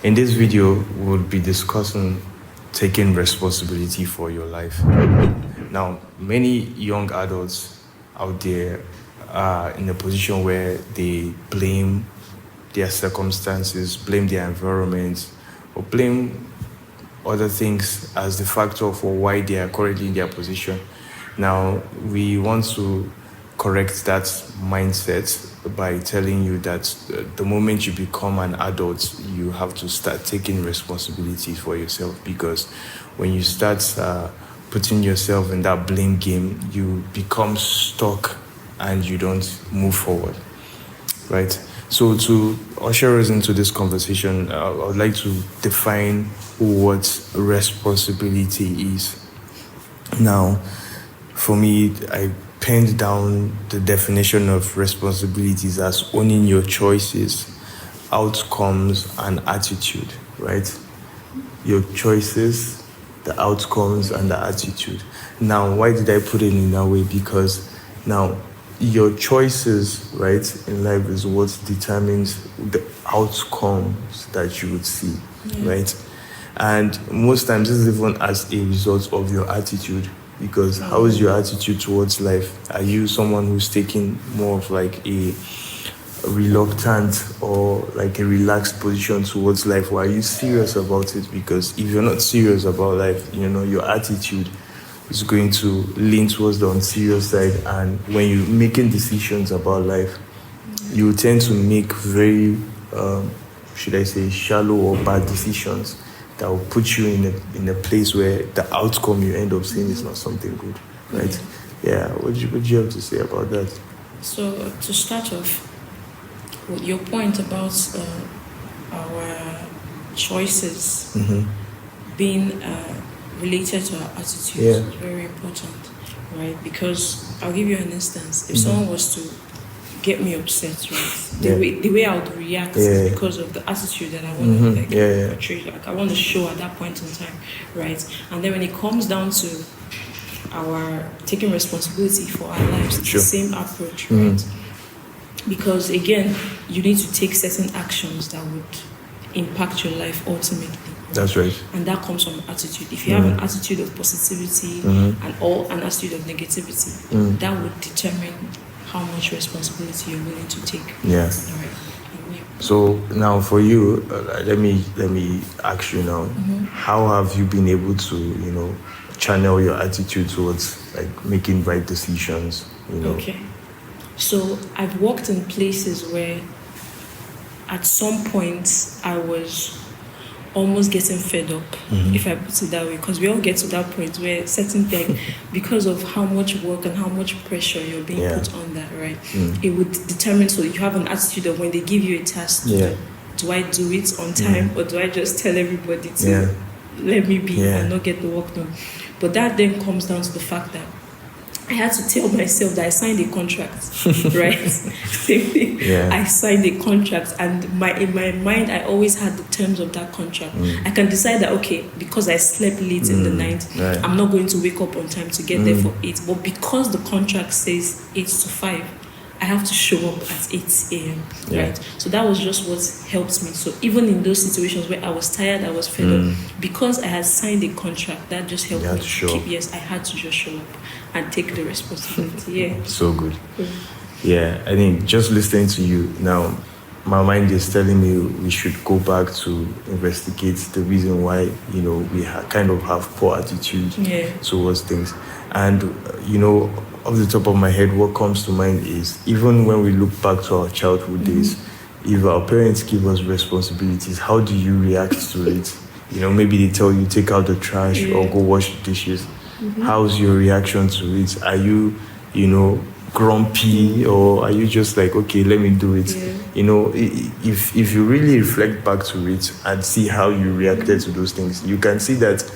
In this video, we'll be discussing taking responsibility for your life. Now, many young adults out there are in a position where they blame their circumstances, blame their environment, or blame other things as the factor for why they are currently in their position. Now, we want to correct that mindset by telling you that the moment you become an adult, you have to start taking responsibility for yourself, because when you start putting yourself in that blame game, you become stuck and you don't move forward, right? So to usher us into this conversation, I would like to define what responsibility is. Now, for me, I penned down the definition of responsibilities as owning your choices, outcomes, and attitude, right? Your choices, the outcomes, and the attitude. Now, why did I put it in that way? Because now, your choices, right, in life is what determines the outcomes that you would see, right? And most times, this is even as a result of your attitude. Because how is your attitude towards life? Are you someone who's taking more of like a reluctant or like a relaxed position towards life, or are you serious about it? Because if you're not serious about life, your attitude is going to lean towards the unserious side. And when you're making decisions about life, you tend to make very, shallow or bad decisions that will put you in a place where the outcome you end up seeing is not something good, right? Yeah. What do you have to say about that? So to start off, your point about our choices being related to our attitude is very important, right? Because I'll give you an instance. If someone was to get me upset, right? The way I would react is because of the attitude that I want to portray. Like I want to show at that point in time, right? And then when it comes down to our taking responsibility for our lives, it's the same approach, right? Because again, you need to take certain actions that would impact your life ultimately. That's right. And that comes from attitude. If you have an attitude of positivity and an attitude of negativity, that would determine how much responsibility you're willing to take. Yeah. All right. So now for you, let me ask you now, how have you been able to, channel your attitude towards like making right decisions, Okay. So I've worked in places where at some point I was almost getting fed up, if I put it that way, because we all get to that point where certain things, because of how much work and how much pressure you're being put on that, right? It would determine, so you have an attitude of when they give you a task, do I do it on time or do I just tell everybody to let me be and not get the work done? But that then comes down to the fact that I had to tell myself that I signed a contract, right? Same thing. I signed a contract, and in my mind, I always had the terms of that contract. I can decide that, okay, because I slept late in the night, I'm not going to wake up on time to get there for 8. But because the contract says 8 to 5, I have to show up at 8 a.m., right? So that was just what helped me. So even in those situations where I was tired, I was fed up, because I had signed a contract, that just helped me keep, I had to just show up and take the responsibility. So good. Yeah, I think just listening to you now, my mind is telling me we should go back to investigate the reason why, we kind of have poor attitude towards things. And, off the top of my head, what comes to mind is, even when we look back to our childhood days, if our parents give us responsibilities, how do you react to it? Maybe they tell you, take out the trash or go wash the dishes. How's your reaction to it? Are you, grumpy, or are you just like, okay, let me do it? If you really reflect back to it and see how you reacted to those things, you can see that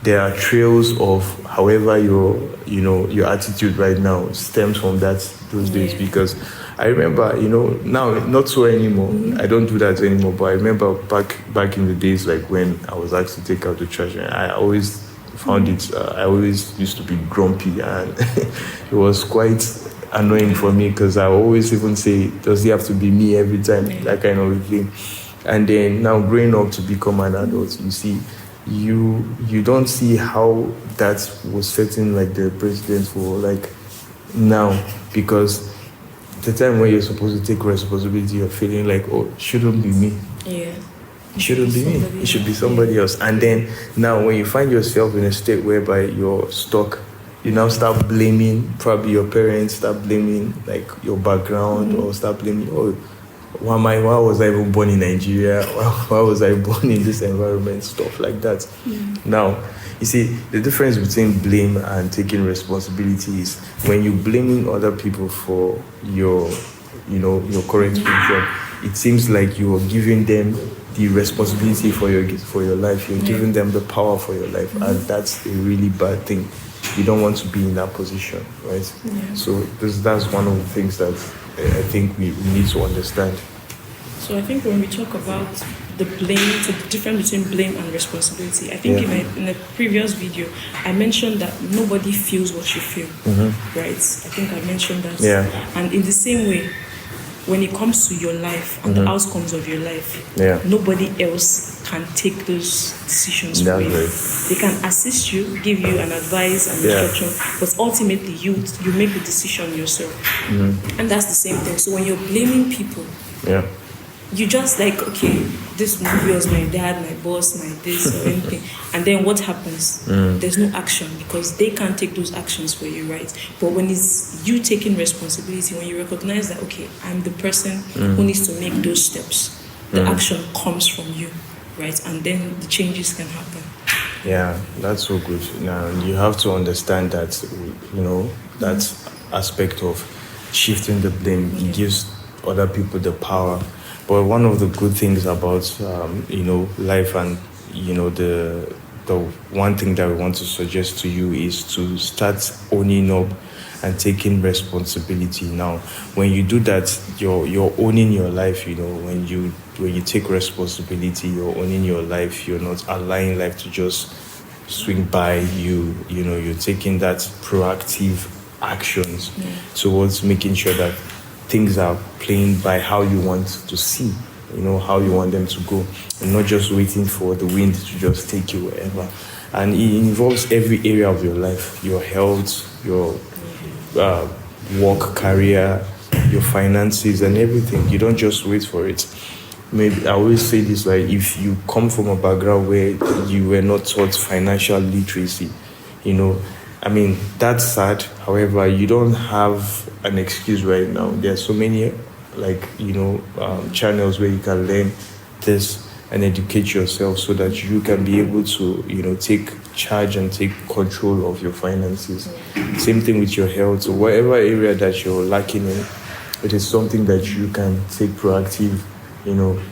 there are trails of however your attitude right now stems from those days. Because I remember, now not so anymore. I don't do that anymore. But I remember back in the days, like when I was asked to take out the trash, and I always found it. I always used to be grumpy, and it was quite annoying for me, because I always even say, does it have to be me every time? That kind of thing. And then now growing up to become an adult, you see, you don't see how that was setting like the precedent for like now, because the time when you're supposed to take responsibility, you're feeling like, oh, it shouldn't be me. Yeah. It shouldn't be me. It should be somebody else. And then now when you find yourself in a state whereby you're stuck, you now start blaming probably your parents, start blaming like your background, or start blaming, oh, why was I even born in Nigeria? Why was I born in this environment? Stuff like that. Now, you see, the difference between blame and taking responsibility is when you're blaming other people for your current position, it seems like you're giving them the responsibility for your life. You're giving them the power for your life, and that's a really bad thing. You don't want to be in that position, right? Yeah. So that's one of the things that I think we need to understand. So I think when we talk about the difference between blame and responsibility, I think in a previous video, I mentioned that nobody feels what you feel, right? I think I mentioned that. Yeah. And in the same way, when it comes to your life and the outcomes of your life, nobody else can take those decisions for you. They can assist you, give you an advice and instruction, but ultimately you make the decision yourself. And that's the same thing. So when you're blaming people, you just like, okay, this movie was my dad, my boss, my this or anything. And then what happens? There's no action because they can't take those actions for you, right? But when it's you taking responsibility, when you recognize that, okay, I'm the person who needs to make those steps, the action comes from you, right? And then the changes can happen. Yeah, that's so good. Now, you have to understand that, that aspect of shifting the blame, it gives other people the power. But one of the good things about, life and, the one thing that we want to suggest to you is to start owning up and taking responsibility. Now, when you do that, you're owning your life. When you take responsibility, you're owning your life. You're not allowing life to just swing by you. You're taking that proactive actions towards making sure that things are playing by how you want to see, how you want them to go, and not just waiting for the wind to just take you wherever. And it involves every area of your life, your health, your work, career, your finances, and everything. You don't just wait for it. Maybe I always say this, like, if you come from a background where you were not taught financial literacy, that's sad. However, you don't have an excuse right now. There are so many, channels where you can learn this and educate yourself so that you can be able to, take charge and take control of your finances. Same thing with your health. So whatever area that you're lacking in, it is something that you can take proactive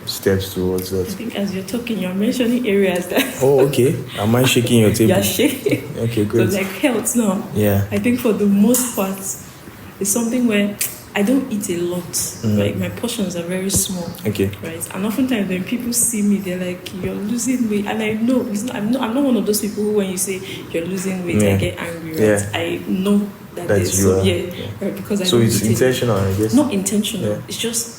steps towards that. I think as you're talking, you're mentioning areas that... Oh, okay. Am I shaking your table? You're shaking. Okay, good. So like health now. Yeah. I think for the most part, it's something where I don't eat a lot. Like my portions are very small. Okay. Right. And oftentimes when people see me, they're like, "You're losing weight," and I know I'm not one of those people who, when you say you're losing weight, I get angry. Right. Yeah. I know that there's you are. Right, because I so don't it's eat intentional, I guess. Not intentional. Yeah. It's just.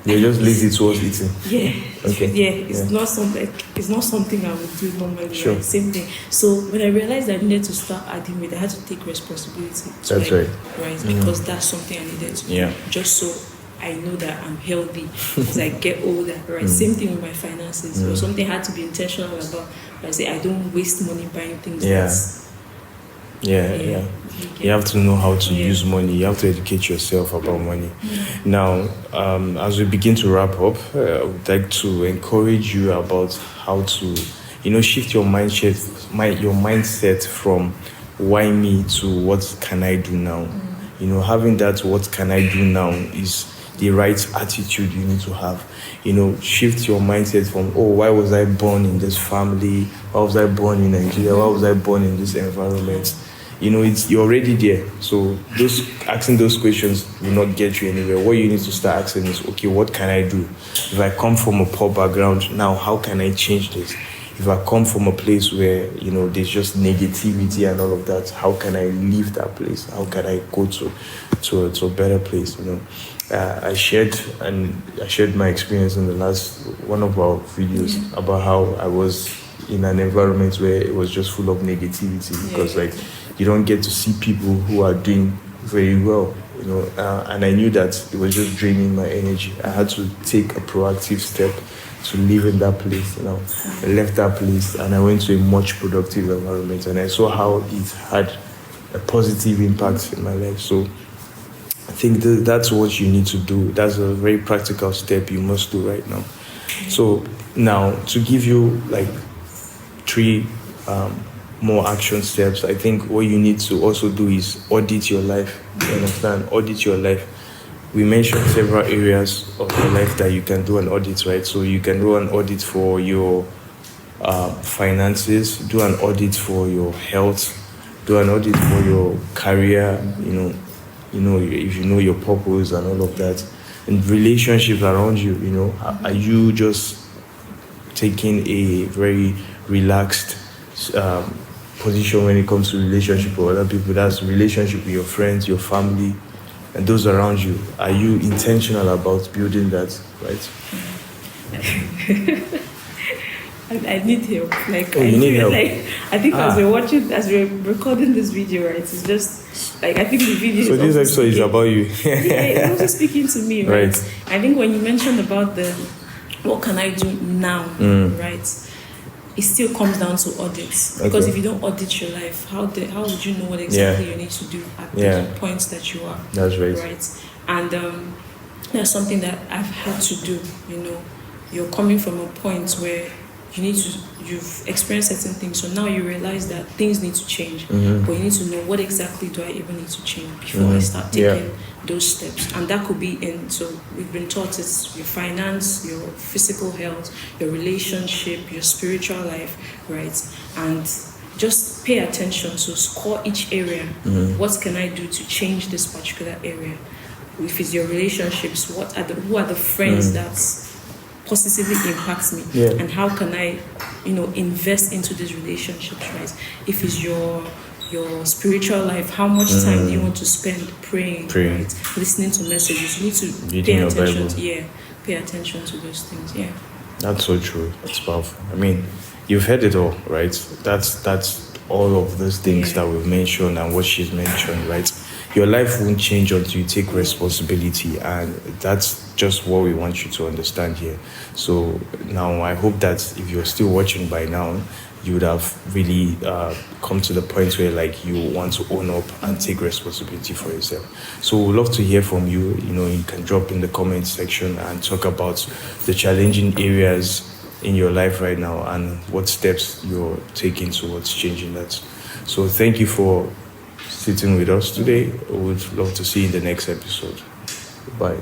You're just lazy towards eating. Yeah. Okay. Yeah. It's not something I would do normally. Sure. Right? Same thing. So when I realized I needed to start adding weight, I had to take responsibility. That's right. Right. Because that's something I needed to do. Just so I know that I'm healthy as I get older. Right. Same thing with my finances. So something I had to be intentional about. I say I don't waste money buying things. Yeah. You have to know how to use money. You have to educate yourself about money. Now, as we begin to wrap up, I would like to encourage you about how to, shift your mindset from why me to what can I do now. Having that what can I do now is the right attitude you need to have. Shift your mindset from, why was I born in this family? Why was I born in Nigeria? Why was I born in this environment? You're already there. So asking those questions will not get you anywhere. What you need to start asking is, okay, what can I do? If I come from a poor background, now how can I change this? If I come from a place where, there's just negativity and all of that, how can I leave that place? How can I go to a better place, I shared my experience in the last one of our videos about how I was in an environment where it was just full of negativity because like you don't get to see people who are doing very well, you know, and I knew that it was just draining my energy. I had to take a proactive step to live in that place, you know. I left that place and I went to a much productive environment, and I saw how it had a positive impact in my life. So I think that's what you need to do. That's a very practical step you must do right now. So now, to give you like 3 more action steps, I think what you need to also do is audit your life. You understand? Audit your life. We mentioned several areas of your life that you can do an audit, right? So you can do an audit for your finances, do an audit for your health, do an audit for your career, if you know your purpose and all of that, and relationships around you, you know, are you just taking a very relaxed position when it comes to relationship with other people? That's relationship with your friends, your family, and those around you. Are you intentional about building that, right? I need help. Like, you need help. Like, I think as we're recording this video, right? It's just like I think the video. So this episode is about you. It's also speaking to me, right? I think when you mentioned about what can I do now, right? It still comes down to audits, because if you don't audit your life, how would you know what exactly you need to do at the points that you are? That's right. Right, and that's something that I've had to do. You know, you're coming from a point where you've experienced certain things, so now you realize that things need to change, but you need to know what exactly do I even need to change before I start taking those steps. And that could be so we've been taught it's your finance, your physical health, your relationship, your spiritual life, right? And just pay attention, so score each area. What can I do to change this particular area? If it's your relationships, who are the friends that's positively impacts me, and how can I, invest into these relationships, right? If it's your spiritual life, how much time do you want to spend praying, right? Listening to messages. You need to pay attention. Pay attention to those things. Yeah. That's so true. That's powerful. I mean, you've heard it all, right? That's all of those things that we've mentioned and what she's mentioned, right? Your life won't change until you take responsibility, and that's just what we want you to understand here. So now I hope that if you're still watching by now, you would have really come to the point where like you want to own up and take responsibility for yourself. So we'd love to hear from you. You can drop in the comment section and talk about the challenging areas in your life right now and what steps you're taking towards changing that. So thank you for sitting with us today. We would love to see you in the next episode. Bye.